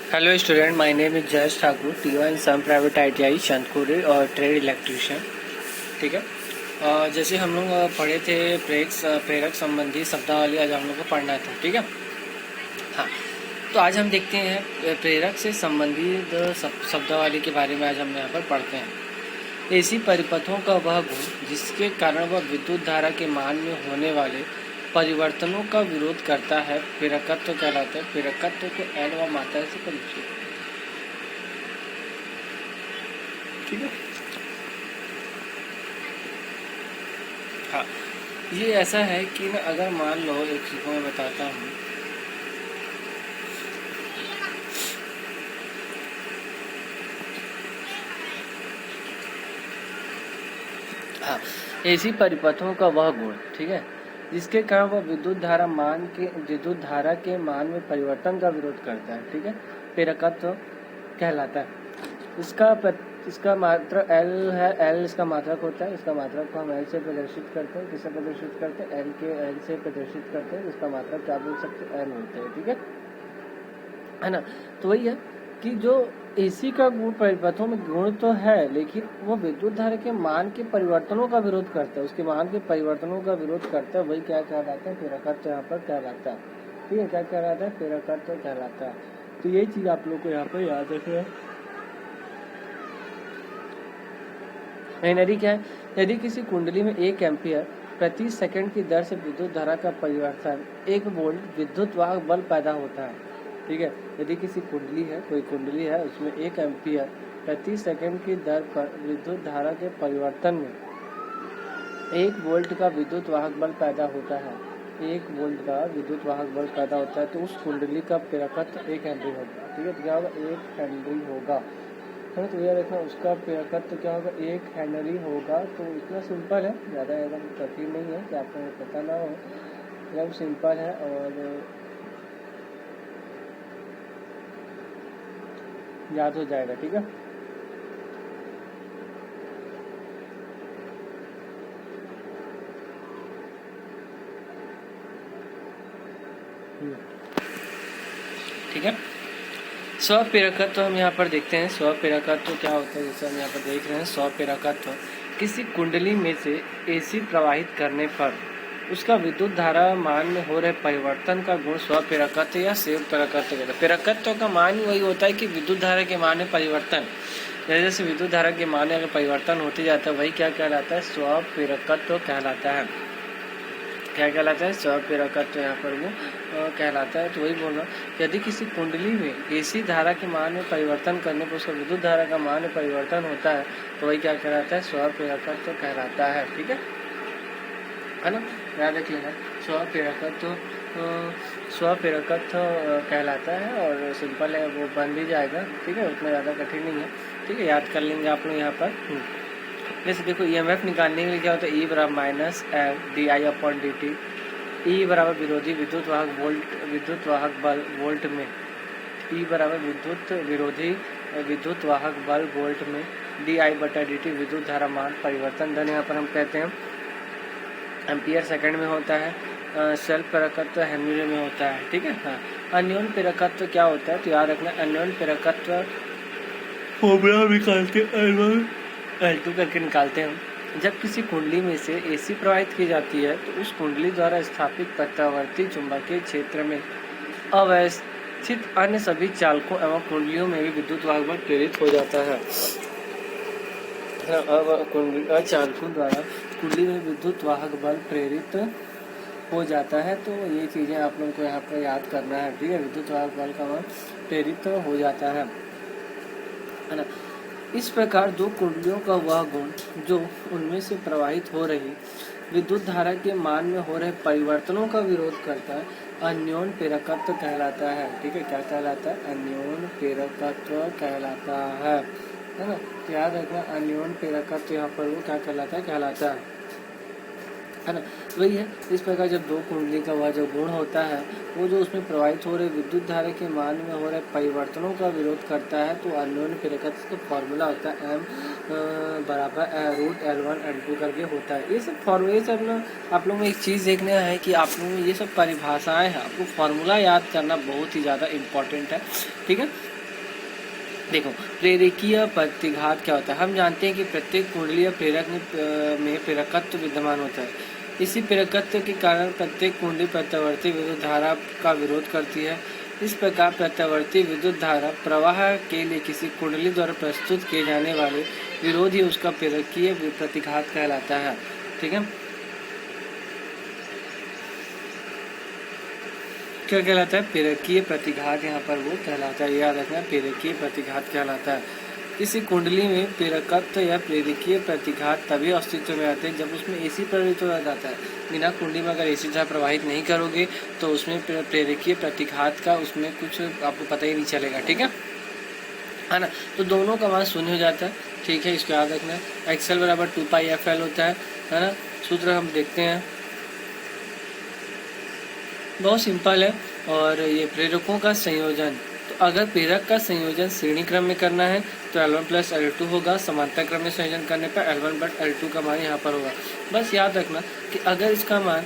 Hello student, my name is Jayesh Thakur, TO and some private ITI Chandpuri और trade electrician. ठीक है। जैसे हम लोग पढ़े थे प्रेरक संबंधी शब्दावली, आज हम लोग को पढ़ना था। ठीक है। हाँ, तो आज हम देखते हैं प्रेरक से संबंधित शब्दावली के बारे में। आज हम यहाँ पर पढ़ते हैं। ऐसी परिपथों का वह गुण जिसके कारण वह विद्युत धारा के मान में होने वाले परिवर्तनों का विरोध करता है, प्रेरकत्व कहलाता है। प्रेरकत्व को एल व मात्रा से परिचित। ठीक है। हाँ, ये ऐसा है कि ना, अगर मान लो, एक चीज मैं बताता हूँ। हाँ, ऐसी परिपथों का वह गुण, ठीक है, जिसके कारण वह विद्युत धारा के मान में परिवर्तन का विरोध करता है। ठीक है, प्रेरकत्व कहलाता है। इसका मात्रक एल है। एल इसका मात्रक होता है। इसका मात्रक को हम एल से प्रदर्शित करते हैं। किससे प्रदर्शित करते हैं? एल से प्रदर्शित करते हैं। इसका मात्रक क्या बोल सकते हैं? एल होते हैं। ठीक है ना। तो वही है कि जो एसी का गुण परिपथों में गुण तो है, लेकिन वो विद्युत धारा के मान के परिवर्तनों का विरोध करता है। उसके मान के परिवर्तनों का विरोध करता है। वही क्या कहलाता है? प्रेरकत्व यहाँ पर कहलाता है। ठीक है, क्या कहलाता है? प्रेरकत्व कहलाता है। तो ये चीज आप लोग को यहाँ पर याद रखना है। क्या है? यदि किसी कुंडली में 1 एम्पियर प्रति सेकंड की दर से विद्युत धारा का परिवर्तन 1 वोल्ट विद्युत वाहक बल पैदा होता है। ठीक है, यदि किसी कुंडली है, कोई कुंडली है, उसमें 1 एम्पियर प्रति सेकंड की दर पर विद्युत धारा के परिवर्तन में 1 वोल्ट का विद्युत वाहक बल पैदा होता है। 1 वोल्ट का विद्युत वाहक बल पैदा होता है, तो उस कुंडली का प्रेरकत्व 1 हेनरी होगा। ठीक है, तो क्या होगा? 1 हेनरी होगा। तो यह देखना, उसका प्रेरकत्व क्या होगा? 1 हेनरी होगा। तो इतना सिंपल है, ज़्यादा एकदम कठिन नहीं है कि आपको पता ना हो। एकदम सिंपल है और याद हो जाएगा। ठीक है। ठीक है। स्वप्रेरकत्व हम यहाँ पर देखते हैं। स्वप्रेरकत्व क्या होता है? जैसे हम यहाँ पर देख रहे हैं, स्वप्रेरकत्व किसी कुंडली में से एसी प्रवाहित करने पर उसका विद्युत धारा मान में हो रहे परिवर्तन का गुण स्वप्रेरकत्व या संयुक्त प्रेरकत्व कहते हैं। प्रेरकत्व का मान वही होता है कि विद्युत धारा के मान में परिवर्तन, जैसे विद्युत धारा के मान में अगर परिवर्तन होते जाता है, वही क्या कहलाता है? स्वप्रेरकत्व कहलाता है। क्या कहलाता है? स्वप्रेरकत्व यहाँ पर वो कहलाता है। तो वही बोल रहा हूँ, यदि किसी कुंडली में एसी धारा के मान में परिवर्तन करने पर उसका विद्युत धारा का मान में परिवर्तन होता है, तो वही क्या कहलाता है? स्वप्रेरकत्व कहलाता है। ठीक है ना। याद रख लेना, स्वप्रेरकत्व कहलाता है और सिंपल है, वो बन भी जाएगा। ठीक है, उतना ज़्यादा कठिन नहीं है। ठीक है, याद कर लेंगे आप लोग यहाँ पर। जैसे देखो, EMF निकालने के लिए क्या होता है? E बराबर माइनस F di/dt। E बराबर विरोधी विद्युत वाहक बल वोल्ट में। E बराबर विरोधी विद्युत वाहक बल वोल्ट में di/dt विद्युत धारा मान परिवर्तन। धन यहाँ पर हम कहते हैं एम्पियर सेकंड में होता है। सेल्फ प्रेरकत्व हेनरी में होता है। ठीक है। हाँ, अन्योन प्रेरकत्व क्या होता है? तो याद रखना, अन्योन प्रेरकत्व फॉर्मूला निकालते L2 करके निकालते हैं। जब किसी कुंडली में से एसी प्रवाहित की जाती है, तो उस कुंडली द्वारा स्थापित प्रत्यावर्ती चुंबकीय क्षेत्र में अवस्थित अन्य सभी चालकों एवं कुंडलियों में भी विद्युत वाहक बल प्रेरित हो जाता है। चालकों द्वारा कुंडली में विद्युत वाहक बल प्रेरित हो जाता है। तो ये चीज़ें आप लोगों को यहाँ पर याद करना है। ठीक है, विद्युत वाहक बल का मान प्रेरित हो जाता है ना। इस प्रकार दो कुंडलियों का वह गुण जो उनमें से प्रवाहित हो रही विद्युत धारा के मान में हो रहे परिवर्तनों का विरोध करता है, अन्योन प्रेरकत्व कहलाता है। ठीक है, क्या कहलाता है? अन्योन प्रेरकत्व कहलाता है ना। याद रखना, अन्योन प्रेरकत्व यहाँ पर वो क्या कहलाता है ना। वही है, इस प्रकार जब दो कुंडली का वह जो गुण होता है, वो जो उसमें प्रवाहित हो रहे विद्युत धारा के मान में हो रहे परिवर्तनों का विरोध करता है, तो अन्योन प्रेरकत्व का फॉर्मूला होता है M बराबर √L1 L2 करके होता है। ये सब फॉर्मूले से आप लोगों में एक चीज़ देखना है कि आप लोगों में ये सब परिभाषाएं हैं, आपको फॉर्मूला याद करना बहुत ही ज़्यादा इम्पॉर्टेंट है। ठीक है, देखो प्रेरकीय प्रतिघात क्या होता है। हम जानते हैं कि प्रत्येक कुंडलीय प्रेरक में प्रेरकत्व विद्यमान होता है। इसी प्रेरकत्व के कारण प्रत्येक कुंडली प्रत्यावर्ती विद्युत धारा का विरोध करती है। इस प्रकार प्रत्यावर्ती विद्युत धारा प्रवाह के लिए किसी कुंडली द्वारा प्रस्तुत किए जाने वाले विरोध ही उसका प्रेरकीय प्रतिघात कहलाता है। ठीक है, क्या कहलाता है? प्रेरकीय प्रतिघात यहाँ पर वो कहलाता है, याद रखना, प्रेरकीय प्रतिघात कहलाता है। किसी कुंडली में प्रेरकत्व या प्रेरकीय प्रतिघात तभी अस्तित्व में आते हैं जब उसमें एसी प्रवाहित हो जाता है। बिना कुंडली में अगर एसी धारा प्रवाहित नहीं करोगे तो उसमें प्रेरकीय प्रतिघात का उसमें कुछ आपको पता ही नहीं चलेगा। ठीक है ना। तो दोनों का मान शून्य हो जाता है। ठीक है, इसको याद रखना। एक्सएल बराबर 2πfl होता है ना। सूत्र हम देखते हैं, बहुत सिंपल है। और ये प्रेरकों का संयोजन, तो अगर प्रेरक का संयोजन श्रेणी क्रम में करना है तो L1 प्लस L2 होगा। समांतर क्रम में संयोजन करने पर L1 बट L2 का मान यहाँ पर होगा। बस याद रखना कि अगर इसका मान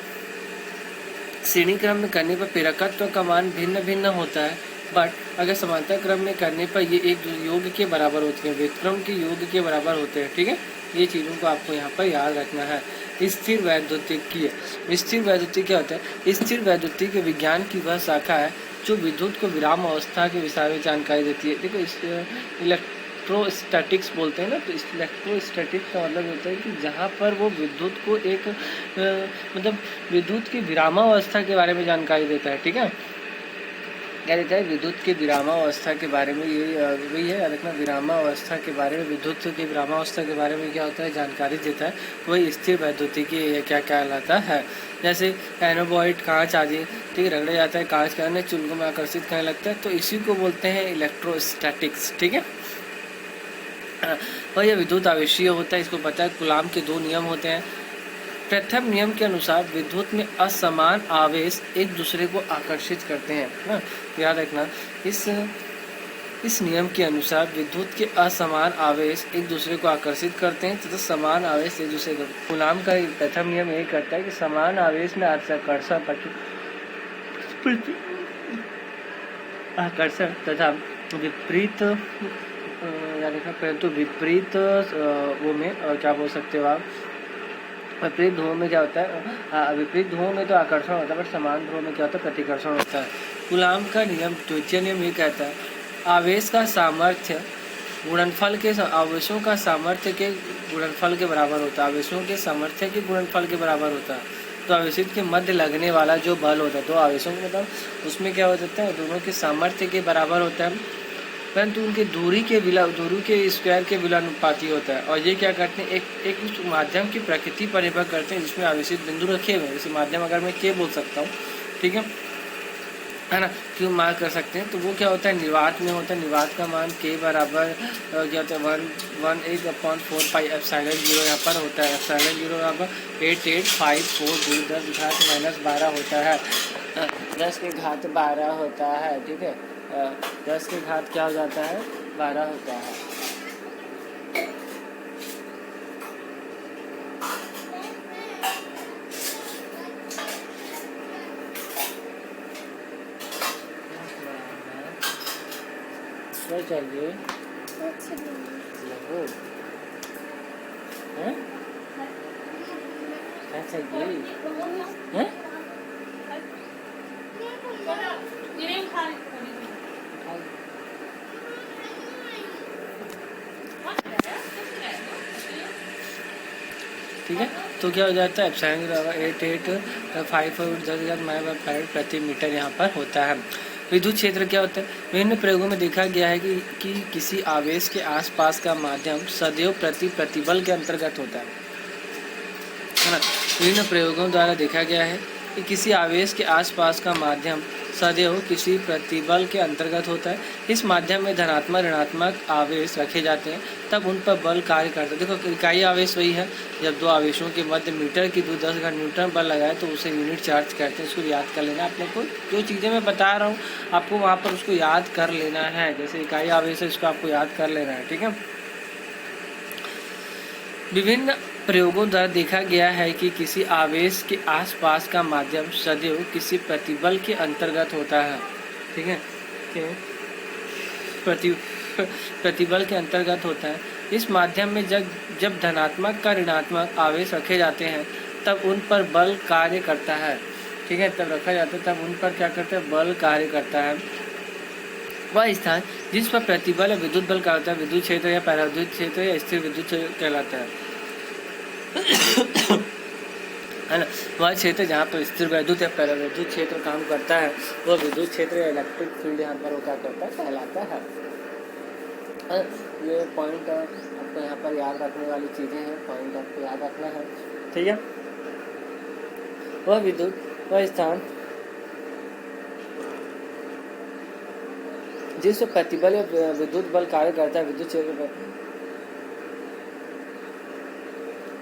श्रेणी क्रम में करने पर प्रेरकत्व का मान भिन्न भिन्न होता है, बट अगर समांतर क्रम में करने पर ये एक योग के बराबर होते हैं, व्युत्क्रम के योग के बराबर होते हैं। ठीक है, ये चीज़ों को आपको यहाँ पर याद रखना है। स्थिर वैद्युतिकीय, स्थिर वैद्युतिक क्या होता है? स्थिर वैद्युतिक विज्ञान की वह शाखा है जो विद्युत को विराम अवस्था के विषय में जानकारी देती है। देखो इस इलेक्ट्रोस्टैटिक्स बोलते हैं ना, तो इलेक्ट्रोस्टैटिक्स का मतलब होता है कि जहाँ पर वो विद्युत को एक मतलब विद्युत की विरामावस्था के बारे में जानकारी देता है। ठीक है, क्या देता है? विद्युत की विरामावस्था के बारे में, ये वही है, रखना, विरामावस्था के बारे में, विद्युत की विरामावस्था के बारे में क्या होता है, जानकारी देता है। वही स्थिर वैद्युतिकी क्या कहलाता है। जैसे एनोबॉइड, कांच आदि, ठीक है, रगड़ा जाता है कांच के अन्य चुंबकों में आकर्षित करने लगता है, तो इसी को बोलते हैं इलेक्ट्रोस्टैटिक्स। ठीक है, और यह विद्युत आवेशीय होता है। इसको पता है, कूलाम के 2 नियम होते हैं। प्रथम नियम के अनुसार विद्युत में असमान आवेश एक दूसरे को आकर्षित करते हैं ना, याद रखना। इस नियम के अनुसार विद्युत के असमान आवेश एक दूसरे को आकर्षित करते हैं तथा समान आवेश एक दूसरे को। कूलाम का प्रथम नियम यही करता है कि समान आवेश में आकर्षण तथा विपरीत याद रखना, परंतु विपरीत वो में क्या बोल सकते हो आप, विपरीत ध्रुव में क्या होता है? विपरीत ध्रुव में तो आकर्षण होता है, बट समान ध्रुव में क्या होता है? प्रतिकर्षण होता है। कूलाम का नियम, द्वितीय नियम ये कहता है आवेश का सामर्थ्य गुणनफल के, आवेशों का सामर्थ्य के गुणनफल के बराबर होता है। आवेशों के सामर्थ्य के गुणनफल के बराबर होता है। तो आवेशित के मध्य लगने वाला जो बल होता है, 2 आवेशों का मतलब उसमें क्या हो जाता है? दोनों के सामर्थ्य के बराबर होता है, परंतु उनके दूरी के स्क्वायर के विलानुपाती होता है। और ये क्या करते हैं? एक उस माध्यम की प्रकृति पर निर्भर करते हैं जिसमें आवेशित बिंदु रखे हुए हैं। जैसे माध्यम अगर मैं के बोल सकता हूँ, ठीक है ना, क्यों मार्क कर सकते हैं, तो वो क्या होता है? निर्वात में होता है। निर्वात का मान के बराबर क्या होता है? 1/4πε0 यहाँ पर होता है। ε0 बराबर 8854 10⁻⁻12 होता है। 10 के घात 12 होता है। ठीक है, 10 के घात क्या हो जाता है? 12 होता है। क्या चाहिए? क्या चाहिए? ठीक है, तो क्या हो जाता है? ε 8854 प्रति मीटर यहाँ पर होता है। विद्युत क्षेत्र क्या होता है? विभिन्न प्रयोगों में देखा गया है कि किसी आवेश के आसपास का माध्यम सदैव प्रतिबल के अंतर्गत होता है ना। विभिन्न प्रयोगों द्वारा देखा गया है कि किसी आवेश के आसपास का माध्यम सदैव किसी प्रतिबल के अंतर्गत होता है। इस माध्यम में धनात्मक ऋणात्मक आवेश रखे जाते हैं, तब उन पर बल कार्य करता है। देखो इकाई आवेश वही है, जब 2 आवेशों के मध्य मीटर की 10 घन न्यूटन बल लगाए तो उसे यूनिट चार्ज कहते हैं। उसको याद कर लेना। आप लोग को जो चीज़ें मैं बता रहा हूँ आपको वहाँ पर उसको याद कर लेना है। जैसे इकाई आवेश है, इसको आपको याद कर लेना है। ठीक है, विभिन्न प्रयोगों द्वारा देखा गया है कि किसी आवेश के आसपास का माध्यम सदैव किसी प्रतिबल के अंतर्गत होता है। ठीक है, प्रतिबल के अंतर्गत होता है। इस माध्यम में जब जब धनात्मक का ऋणात्मक आवेश रखे जाते हैं तब उन पर बल कार्य करता है। ठीक है, तब रखा जाता है तब उन पर क्या करता है, बल कार्य करता है। वह स्थान जिस पर प्रतिबल या विद्युत बल का होता है विद्युत क्षेत्र या पराविद्युत क्षेत्र या स्थिर विद्युत क्षेत्र कहलाता है है ना। वह क्षेत्र जहाँ पर स्थिर विद्युत या पराविद्युत क्षेत्र काम करता है वह विद्युत क्षेत्र या इलेक्ट्रिक फील्ड यहाँ पर वो क्या करता है, कहलाता है। ये पॉइंट आपको यहाँ पर याद रखने वाली चीज़ें हैं, पॉइंट आपको याद रखना है। ठीक है, वह विद्युत वह स्थान जिस प्रतिबल या विद्युत बल कार्य करता है विद्युत क्षेत्र पर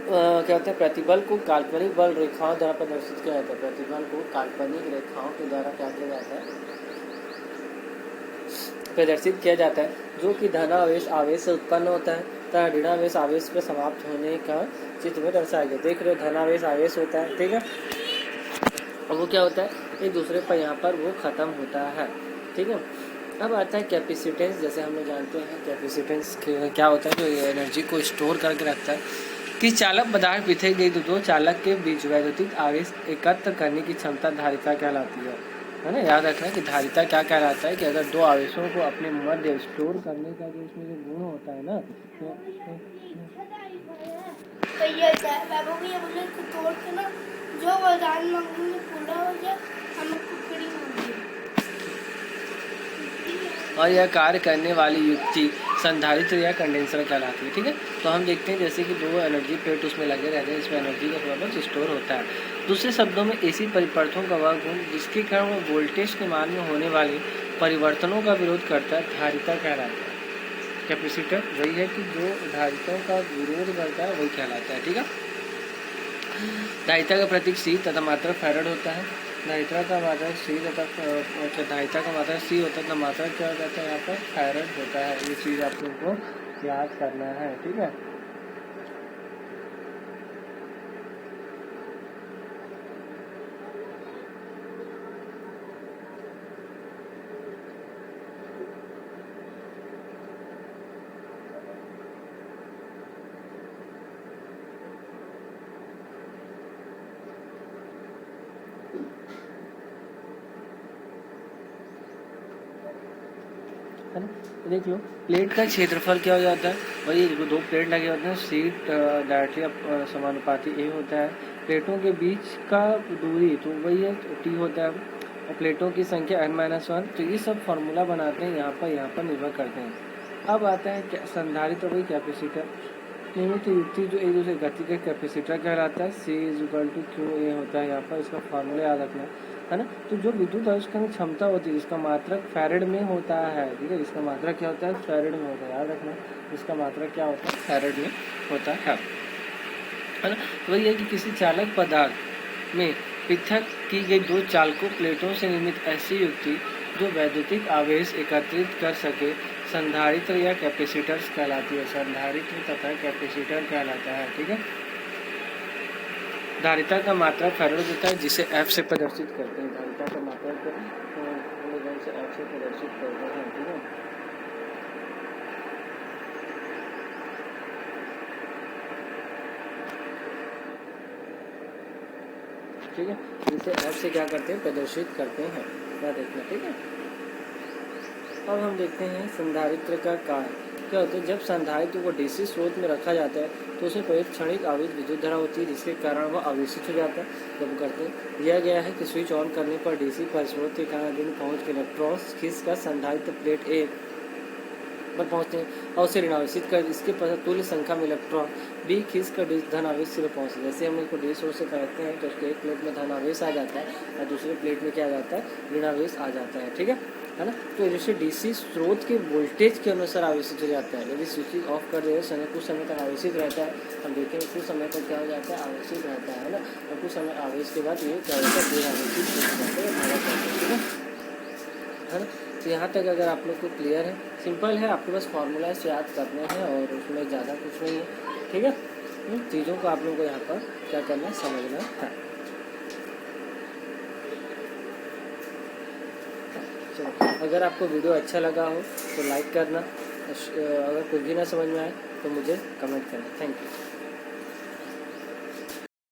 क्या होता है, प्रतिबल को काल्पनिक बल रेखाओं द्वारा प्रदर्शित किया जाता है। प्रतिबल को काल्पनिक रेखाओं के द्वारा क्या किया जाता है, प्रदर्शित किया जाता है, जो कि धनावेश आवेश से उत्पन्न होता है तथा ऋणावेश आवेश पर समाप्त होने का चित्र में दर्शाया गया। देख रहे हो, धनावेश आवेश होता है, ठीक है, और वो क्या होता है, एक दूसरे पर यहाँ पर वो खत्म होता है। ठीक है, अब आता है कैपेसिटेंस। जैसे हम लोग जानते हैं कैपेसिटेंस क्या होता है, जो एनर्जी को स्टोर करके रखता है। कि चालक पदार्थ बिखेर गई तो दो चालक के बीच वैद्युतिक आवेश एकत्र करने की क्षमता धारिता कहलाती है ना। याद रखना कि धारिता क्या कहलाता है, कि अगर दो आवेशों को अपने मध्य स्टोर करने का जो इसमें जो गुण होता है ना, तो ये बाबू भी ये बोले कि तोड़ के ना जो वरदान मांगने पूरा हो जाए हमें कुकड़ी मांगी। और यह कार्य करने वाली युक्ति संधारित्र या कंडेंसर कहलाती है। ठीक है, तो हम देखते हैं जैसे कि दो एनर्जी प्लेट उसमें लगे रहते हैं, इसमें एनर्जी का थोड़ा बहुत स्टोर होता है। दूसरे शब्दों में एसी परिपर्थों का वह गुण जिसके कारण वह वोल्टेज के मान में होने वाले परिवर्तनों का विरोध करता है धारिता कहलाता है। कैपेसिटर वही है कि जो धारिताओं का विरोध करता है वही कहलाता है। ठीक है, धारिता का प्रतीक सी तथा मात्रक फैराड होता है। धारिता का मात्रक सी तथा धारिता का मात्रक सी होता है तथा मात्रक क्या हो जाता है, यहाँ पर फैराड होता है। ये चीज़ आप लोगों को याद करना है। ठीक है, है ना। तो देख लो, प्लेट का क्षेत्रफल क्या हो जाता है, वही दो प्लेट लगे होते हैं, सीट डायरेक्टली समानुपाती ए होता है। प्लेटों के बीच का दूरी तो वही है टी होता है, और प्लेटों की संख्या n-1। तो ये सब फार्मूला बनाते हैं, यहाँ पर निर्भर करते हैं। अब आता है संधारित्र, वही कैपेसिटर। नियमित युक्ति जो एक दूसरे गति का कैपेसिटर कहलाता है। C=Q होता है, यहाँ पर इसका फार्मूला याद रखना है ना। तो जो विद्युत आवेश की क्षमता होती है जिसका मात्रक फैरेड में होता है, ठीक है, इसका मात्रक क्या होता है, फैरेड में होता है, याद रखना, इसका मात्रक क्या होता है, फैरेड में होता है ना। तो वही है कि किसी चालक पदार्थ में पृथक की गई दो चालकों प्लेटों से निर्मित ऐसी युक्ति जो वैद्युतिक आवेश एकत्रित कर सके संधारित्र या कैपेसिटर्स कहलाती है। संधारित्र तथा कैपेसिटर कहलाता है। ठीक है, धारिता का मात्रा फैराड होता है जिसे F से प्रदर्शित करते हैं। धारिता का मात्रा को से F से प्रदर्शित करते हैं। ठीक है, ठीक है, जिसे F से क्या करते हैं, प्रदर्शित करते हैं, क्या देखना। ठीक है, अब हम देखते हैं संधारित्र का कार्य क्या होता है। जब संधारित्र को डीसी स्रोत में रखा जाता है तो उसमें प्रयुक्त क्षणिक आवेश विद्युत धारा होती है जिसके कारण वह आवेशित हो जाता है। जब करते हैं दिया गया है कि स्विच ऑन करने पर डीसी पर स्रोत के कारण दिन पहुँच के इलेक्ट्रॉन्स खींचकर संधारित्र प्लेट ए पर पहुँचते हैं और उसे ऋणावेशित कर इसके पश्चात तुल्य संख्या में इलेक्ट्रॉन बी खींचकर धन आवेश से पहुँचते हैं। जैसे हम इसको डी स्रोत से करते हैं तो उसके एक प्लेट में धन आवेश आ जाता है और दूसरे प्लेट में क्या आ जाता है, ऋणावेश आ जाता है। ठीक है ना। तो जैसे डीसी स्रोत के वोल्टेज के अनुसार आवेशित हो जाता है। यदि स्विच ऑफ कर दे समय कुछ समय तक आवेशित रहता है, हम देखेंगे कुछ समय तक क्या हो जाता है, आवेशित रहता है ना। और कुछ समय आवेश के बाद ये क्या होता है, फिर आवेशित हो जाता है। है ना। तो यहाँ तक अगर आप लोग को क्लियर है, सिंपल है, आपके पास फार्मूला से याद करना है और उसमें ज़्यादा कुछ नहीं है। ठीक है, चीज़ों को आप लोगों को यहाँ पर क्या करना है, समझना है। चलो, अगर आपको वीडियो अच्छा लगा हो तो लाइक करना, अगर कुछ भी ना समझ में आए तो मुझे कमेंट करना। Thank you.